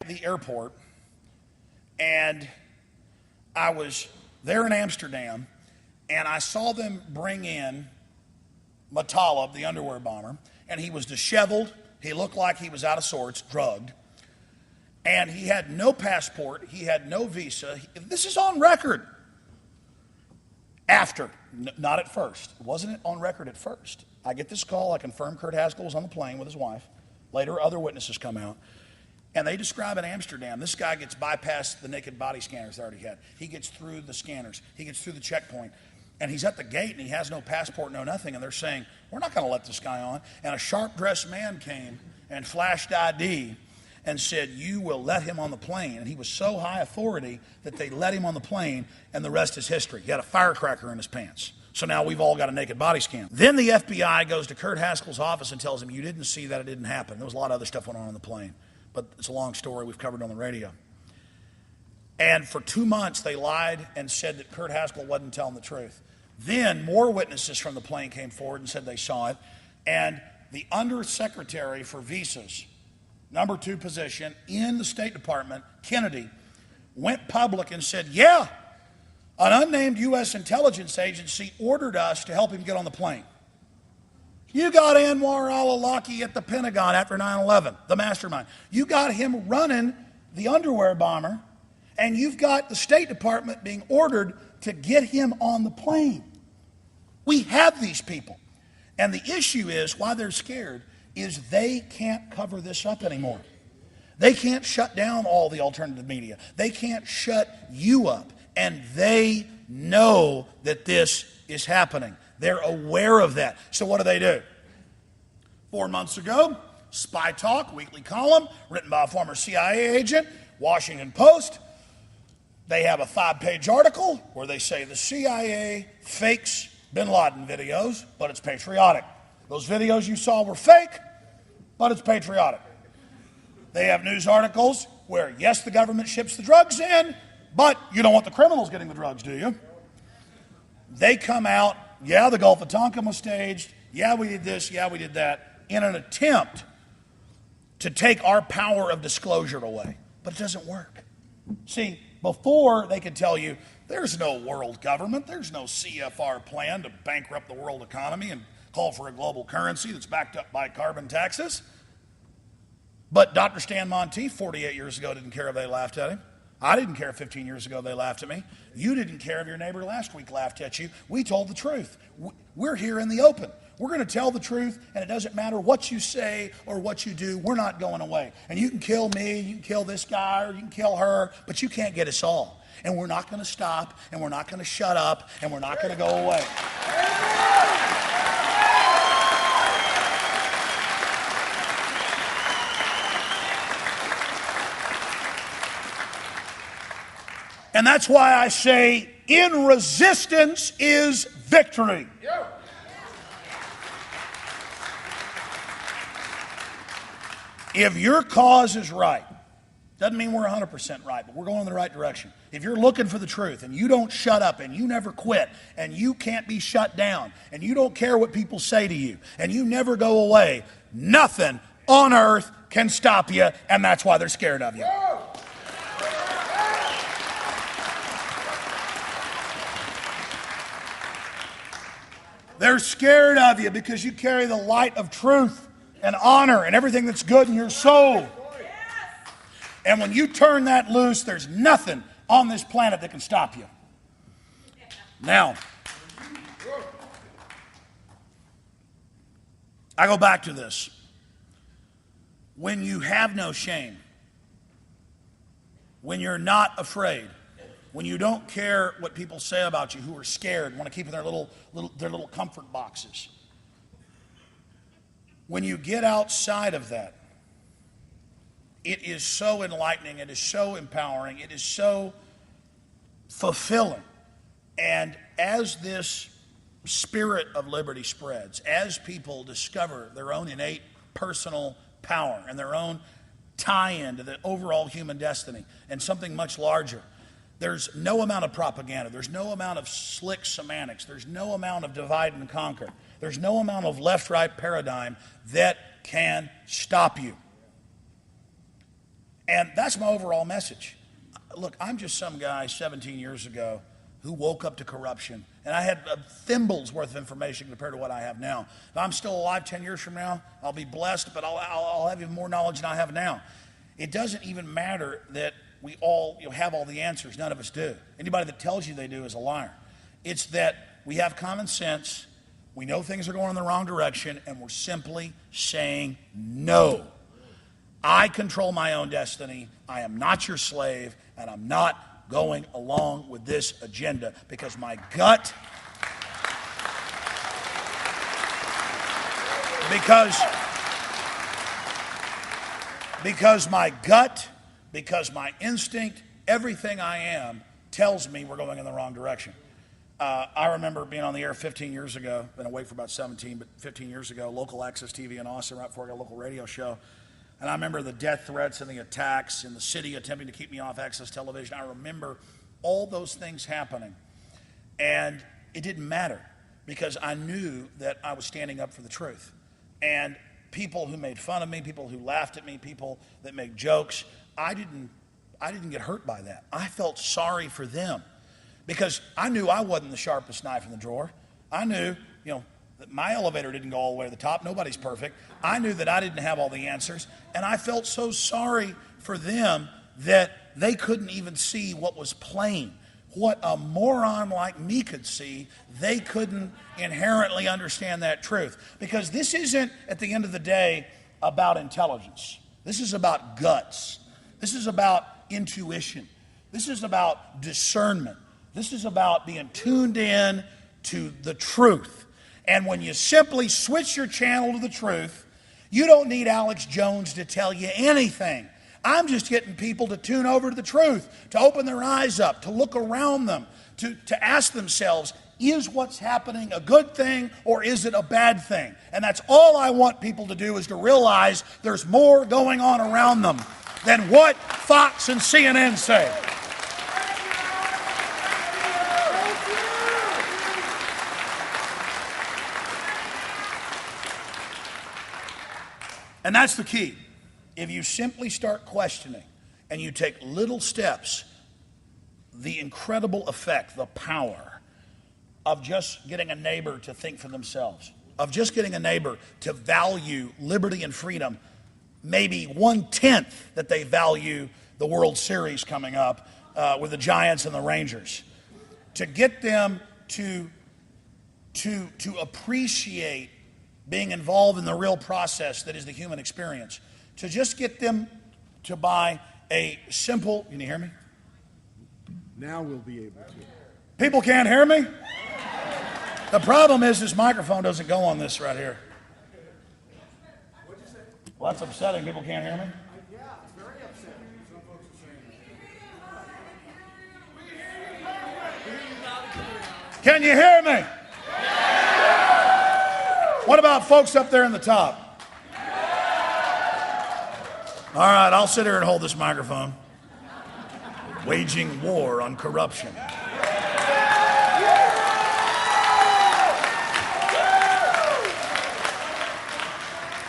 the airport, and I was there in Amsterdam, and I saw them bring in Matalib, the underwear bomber, and he was disheveled. He looked like he was out of sorts, drugged, and he had no passport. He had no visa. This is on record. After, not at first. It wasn't on record at first. I get this call. I confirm Kurt Haskell was on the plane with his wife. Later, other witnesses come out. And they describe in Amsterdam, this guy gets bypassed the naked body scanners they already had. He gets through the scanners. He gets through the checkpoint. And he's at the gate, and he has no passport, no nothing. And they're saying, we're not going to let this guy on. And a sharp-dressed man came and flashed ID and said, you will let him on the plane. And he was so high authority that they let him on the plane, and the rest is history. He had a firecracker in his pants. So now we've all got a naked body scan. Then the FBI goes to Kurt Haskell's office and tells him, you didn't see that, it didn't happen. There was a lot of other stuff going on the plane. But it's a long story we've covered on the radio. And for 2 months, they lied and said that Kurt Haskell wasn't telling the truth. Then more witnesses from the plane came forward and said they saw it. And the undersecretary for visas, number 2 position in the State Department, Kennedy, went public and said, yeah, an unnamed U.S. intelligence agency ordered us to help him get on the plane. You got Anwar al-Awlaki at the Pentagon after 9/11, the mastermind. You got him running the underwear bomber, and you've got the State Department being ordered to get him on the plane. We have these people. And the issue is, why they're scared, is they can't cover this up anymore. They can't shut down all the alternative media. They can't shut you up. And they know that this is happening. They're aware of that. So what do? 4 months ago, Spy Talk, weekly column, written by a former CIA agent, Washington Post. They have a 5-page article where they say the CIA fakes bin Laden videos, but it's patriotic. Those videos you saw were fake, but it's patriotic. They have news articles where, yes, the government ships the drugs in, but you don't want the criminals getting the drugs, do you? They come out, yeah, the Gulf of Tonkin was staged, yeah, we did this, yeah, we did that, in an attempt to take our power of disclosure away. But it doesn't work. See, before they could tell you, there's no world government, there's no CFR plan to bankrupt the world economy and call for a global currency that's backed up by carbon taxes. But Dr. Stan Monteith, 48 years ago, didn't care if they laughed at him. I didn't care 15 years ago they laughed at me. You didn't care if your neighbor last week laughed at you. We told the truth. We're here in the open. We're going to tell the truth, and it doesn't matter what you say or what you do. We're not going away. And you can kill me, you can kill this guy, or you can kill her, but you can't get us all. And we're not going to stop, and we're not going to shut up, and we're not going to go away. And that's why I say, in resistance is victory. If your cause is right, doesn't mean we're 100% right, but we're going in the right direction. If you're looking for the truth and you don't shut up and you never quit and you can't be shut down and you don't care what people say to you and you never go away, nothing on earth can stop you, and that's why they're scared of you. They're scared of you because you carry the light of truth and honor and everything that's good in your soul. And when you turn that loose, there's nothing on this planet that can stop you. Now, I go back to this. When you have no shame, when you're not afraid, when you don't care what people say about you who are scared, want to keep in their little comfort boxes. When you get outside of that, it is so enlightening, it is so empowering, it is so fulfilling. And as this spirit of liberty spreads, as people discover their own innate personal power and their own tie-in to the overall human destiny and something much larger, there's no amount of propaganda, there's no amount of slick semantics, there's no amount of divide and conquer, there's no amount of left-right paradigm that can stop you. And that's my overall message. Look, I'm just some guy 17 years ago who woke up to corruption. And I had thimbles worth of information compared to what I have now. If I'm still alive 10 years from now, I'll be blessed, but I'll have even more knowledge than I have now. It doesn't even matter that we all have all the answers. None of us do. Anybody that tells you they do is a liar. It's that we have common sense, we know things are going in the wrong direction, and we're simply saying no. I control my own destiny. I am not your slave, and I'm not going along with this agenda because my gut, because my instinct, everything I am tells me we're going in the wrong direction. I remember being on the air 15 years ago, been away for about 17, but 15 years ago, local access TV in Austin, right before I got a local radio show. And I remember the death threats and the attacks in the city attempting to keep me off access television. I remember all those things happening. And it didn't matter because I knew that I was standing up for the truth. And people who made fun of me, people who laughed at me, people that made jokes, I didn't get hurt by that. I felt sorry for them because I knew I wasn't the sharpest knife in the drawer. I knew, that my elevator didn't go all the way to the top. Nobody's perfect. I knew that I didn't have all the answers. And I felt so sorry for them that they couldn't even see what was plain. What a moron like me could see, they couldn't inherently understand that truth. Because this isn't, at the end of the day, about intelligence. This is about guts. This is about intuition. This is about discernment. This is about being tuned in to the truth. And when you simply switch your channel to the truth, you don't need Alex Jones to tell you anything. I'm just getting people to tune over to the truth, to open their eyes up, to look around them, to ask themselves, is what's happening a good thing or is it a bad thing? And that's all I want people to do, is to realize there's more going on around them than what Fox and CNN say. And that's the key. If you simply start questioning and you take little steps, the incredible effect, the power of just getting a neighbor to think for themselves, of just getting a neighbor to value liberty and freedom, maybe 1/10 that they value the World Series coming up with the Giants and the Rangers, to get them to appreciate being involved in the real process that is the human experience, to just get them to buy a simple, can you hear me? Now we'll be able to. People can't hear me? The problem is this microphone doesn't go on this right here. What'd you say? Well, that's upsetting. People can't hear me? Yeah, it's very upsetting. Some folks are saying. Can you hear me? What about folks up there in the top? All right, I'll sit here and hold this microphone. Waging war on corruption.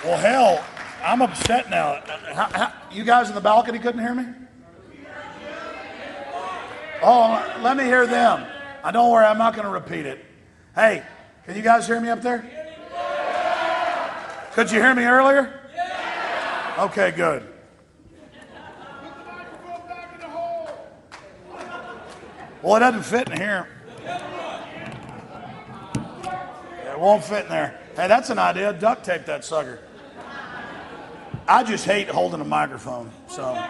Well, hell, I'm upset now. You guys in the balcony couldn't hear me? Oh, let me hear them. Don't worry, I'm not going to repeat it. Hey, can you guys hear me up there? Could you hear me earlier? Okay, good. Well, it doesn't fit in here. It won't fit in there. Hey, that's an idea. Duct tape that sucker. I just hate holding a microphone, so.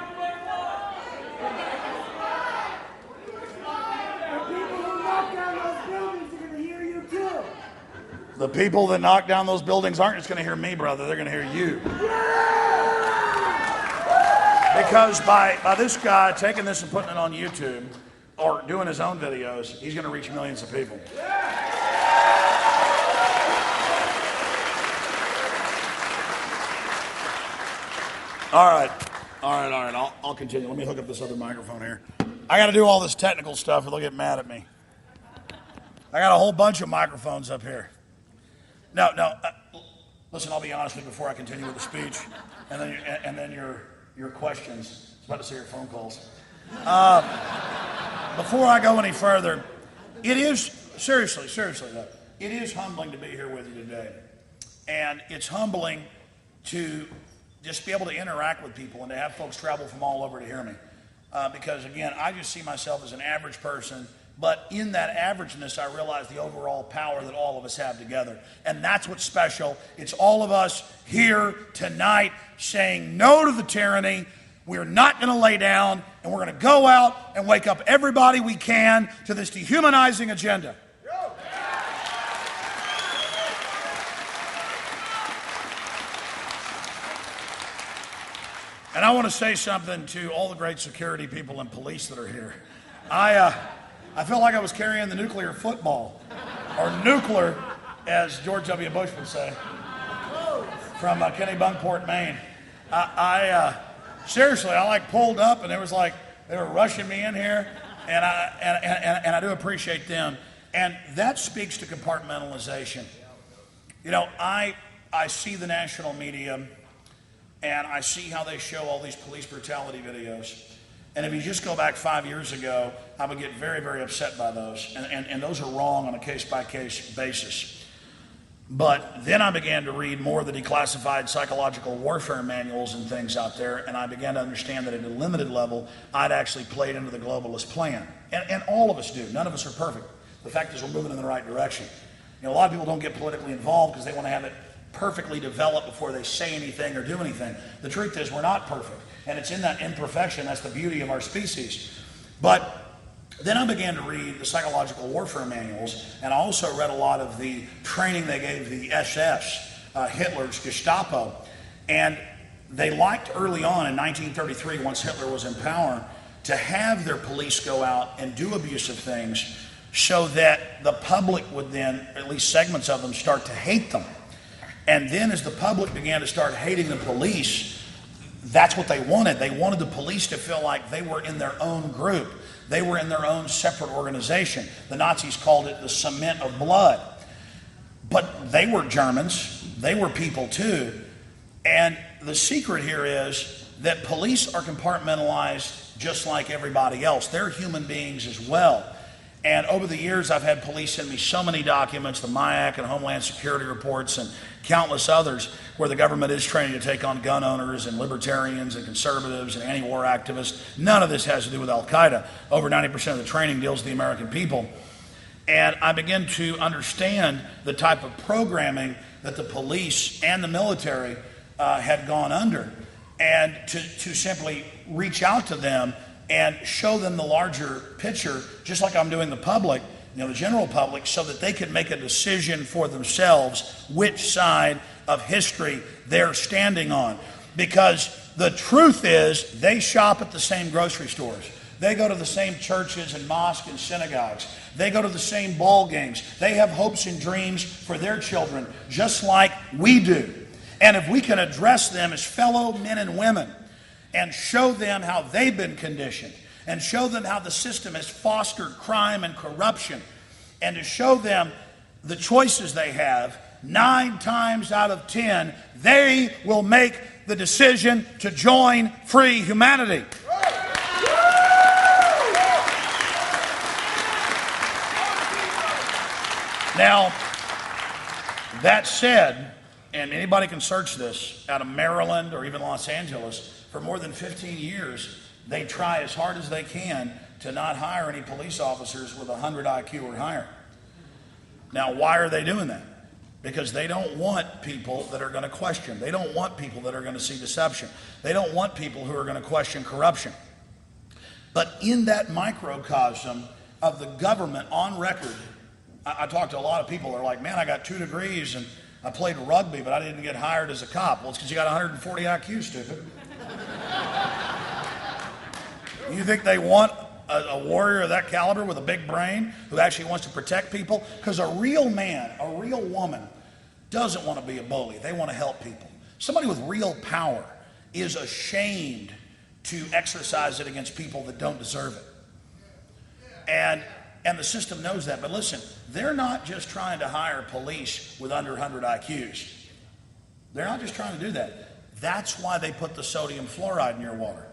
The people that knock down those buildings aren't just going to hear me, brother. They're going to hear you. Because by this guy taking this and putting it on YouTube or doing his own videos, he's going to reach millions of people. All right. I'll continue. Let me hook up this other microphone here. I got to do all this technical stuff or they'll get mad at me. I got a whole bunch of microphones up here. No. Listen, I'll be honest with you before I continue with the speech, and then your questions. About to see your phone calls. Before I go any further, it is, seriously though, it is humbling to be here with you today. And it's humbling to just be able to interact with people and to have folks travel from all over to hear me. Because again, I just see myself as an average person, but in that averageness, I realize the overall power that all of us have together. And that's what's special. It's all of us here tonight saying no to the tyranny. We're not going to lay down, and we're going to go out and wake up everybody we can to this dehumanizing agenda. And I want to say something to all the great security people and police that are here. I felt like I was carrying the nuclear football, or nuclear, as George W. Bush would say, from Kennebunkport, Maine. Seriously, I like pulled up, and there was like they were rushing me in here, and I do appreciate them. And that speaks to compartmentalization. You know, I see the national media, and I see how they show all these police brutality videos. And if you just go back 5 years ago, I would get very, very upset by those. And those are wrong on a case-by-case basis. But then I began to read more of the declassified psychological warfare manuals and things out there, and I began to understand that at a limited level, I'd actually played into the globalist plan. And all of us do. None of us are perfect. The fact is we're moving in the right direction. You know, a lot of people don't get politically involved because they want to have it perfectly developed before they say anything or do anything. The truth is we're not perfect. And it's in that imperfection that's the beauty of our species. But then I began to read the psychological warfare manuals, and I also read a lot of the training they gave the SS, Hitler's Gestapo. And they liked early on in 1933, once Hitler was in power, to have their police go out and do abusive things so that the public would then, at least segments of them, start to hate them. And then as the public began to start hating the police, that's what they wanted. They wanted the police to feel like they were in their own group. They were in their own separate organization. The Nazis called it the cement of blood. But they were Germans. They were people too. And the secret here is that police are compartmentalized just like everybody else. They're human beings as well. And over the years, I've had police send me so many documents, the MIAC and Homeland Security reports and countless others, where the government is training to take on gun owners and libertarians and conservatives and anti-war activists. None of this has to do with Al-Qaeda. Over 90% of the training deals with the American people. And I begin to understand the type of programming that the police and the military had gone under, and to simply reach out to them and show them the larger picture, just like I'm doing the public, you know, the general public, so that they could make a decision for themselves which side of history they're standing on. Because the truth is, they shop at the same grocery stores. They go to the same churches and mosques and synagogues. They go to the same ball games. They have hopes and dreams for their children, just like we do. And if we can address them as fellow men and women, and show them how they've been conditioned, and show them how the system has fostered crime and corruption, and to show them the choices they have, 9 times out of 10, they will make the decision to join free humanity. Now, that said, and anybody can search this, out of Maryland or even Los Angeles, for more than 15 years, they try as hard as they can to not hire any police officers with 100 IQ or higher. Now, why are they doing that? Because they don't want people that are going to question. They don't want people that are going to see deception. They don't want people who are going to question corruption. But in that microcosm of the government on record, I talked to a lot of people that are like, man, I got 2 degrees and I played rugby, but I didn't get hired as a cop. Well, it's because you got 140 IQ, stupid. You think they want a warrior of that caliber with a big brain who actually wants to protect people? Because a real man, a real woman doesn't want to be a bully. They want to help people. Somebody with real power is ashamed to exercise it against people that don't deserve it. And the system knows that. But listen, they're not just trying to hire police with under 100 IQs. They're not just trying to do that. That's why they put the sodium fluoride in your water.